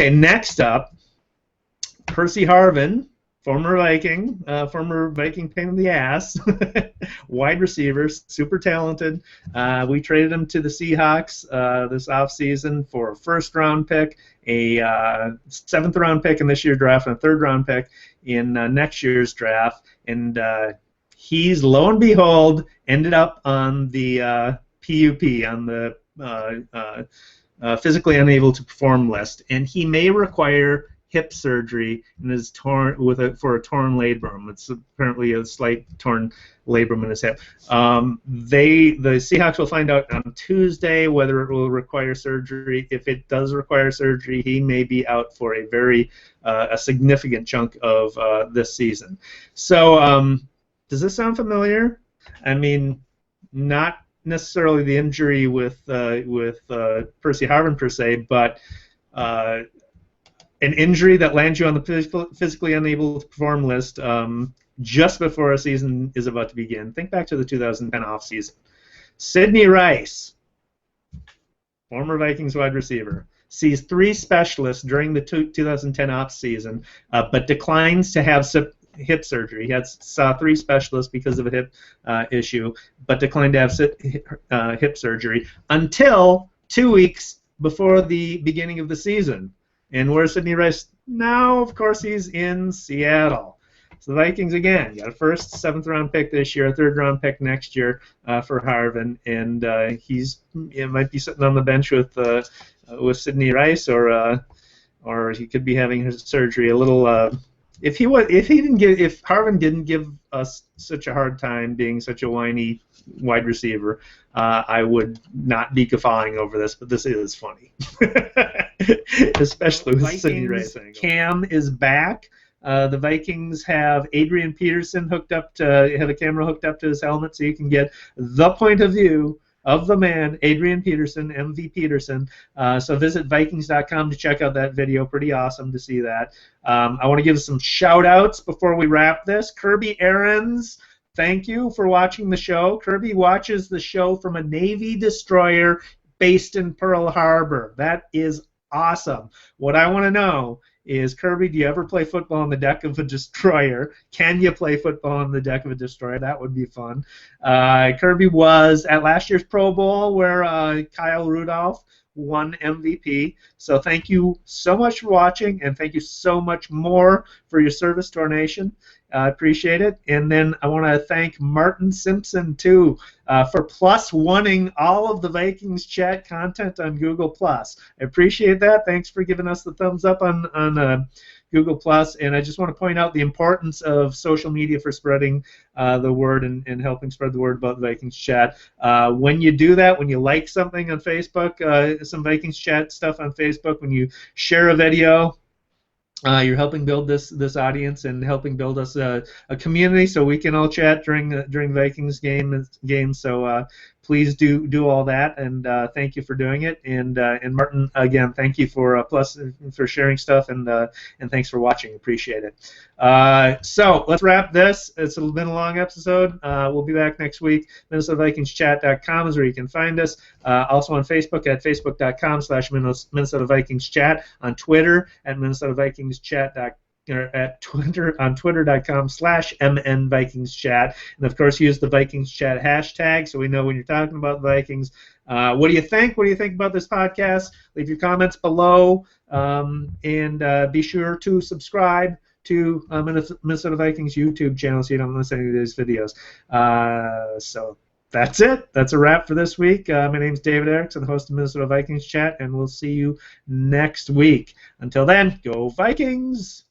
Okay, next up, Percy Harvin, former Viking pain in the ass, wide receiver, super talented. We traded him to the Seahawks this offseason for a first-round pick, a seventh-round pick in this year's draft, and a third-round pick in next year's draft. And he's, lo and behold, ended up on the PUP, on the physically unable to perform list, and he may require hip surgery and is for a torn labrum. It's apparently a slight torn labrum in his hip. The Seahawks will find out on Tuesday whether it will require surgery. If it does require surgery, he may be out for a significant chunk of this season. So, does this sound familiar? I mean, not necessarily the injury with Percy Harvin per se, but an injury that lands you on the physically unable to perform list just before a season is about to begin. Think back to the 2010 offseason. Sidney Rice, former Vikings wide receiver, sees 3 specialists during the 2010 offseason, but declines to have hip surgery. He saw 3 specialists because of a hip issue, but declined to have hip surgery until 2 weeks before the beginning of the season. And where's Sidney Rice now? Of course, he's in Seattle. So the Vikings, again, got a first, 7th-round pick this year, a 3rd-round pick next year for Harvin, and he might be sitting on the bench with Sidney Rice, or he could be having his surgery. A little. If Harvin didn't give us such a hard time being such a whiny wide receiver, I would not be guffawing over this, but this is funny. Especially with Sidney Rice. Cam is back. The Vikings have Adrian Peterson have a camera hooked up to his helmet, so you can get the point of view of the man, Adrian Peterson, MV Peterson. So visit Vikings.com to check out that video. Pretty awesome to see that. I want to give some shout-outs before we wrap this. Kirby Aarons, thank you for watching the show. Kirby watches the show from a Navy destroyer based in Pearl Harbor. That is awesome. What I want to know is, Kirby, do you ever play football on the deck of a destroyer? Can you play football on the deck of a destroyer? That would be fun. Kirby was at last year's Pro Bowl where Kyle Rudolph won MVP. So thank you so much for watching, and thank you so much more for your service to our nation. I appreciate it. And then I want to thank Martin Simpson, too, for +1ing all of the Vikings chat content on Google+. I appreciate that. Thanks for giving us the thumbs up on Google+. And I just want to point out the importance of social media for spreading the word and helping spread the word about the Vikings chat. When you do that, when you like something on Facebook, some Vikings chat stuff on Facebook, when you share a video, you're helping build this audience and helping build us a community so we can all chat during Vikings game. So please do all that, and thank you for doing it. And Martin, again, thank you for sharing stuff, and thanks for watching. Appreciate it. So let's wrap this. It's been a long episode. We'll be back next week. MinnesotaVikingsChat.com is where you can find us. Also on Facebook at Facebook.com/Minnesota Vikings Chat. On Twitter at Minnesota Vikings Chat. At Twitter on Twitter.com/MNVikingsChat, and of course use the Vikings Chat hashtag so we know when you're talking about the Vikings. What do you think? What do you think about this podcast? Leave your comments below, and be sure to subscribe to Minnesota Vikings YouTube channel so you don't miss any of these videos. So that's it. That's a wrap for this week. My name's David Erickson, host of Minnesota Vikings Chat, and we'll see you next week. Until then, go Vikings!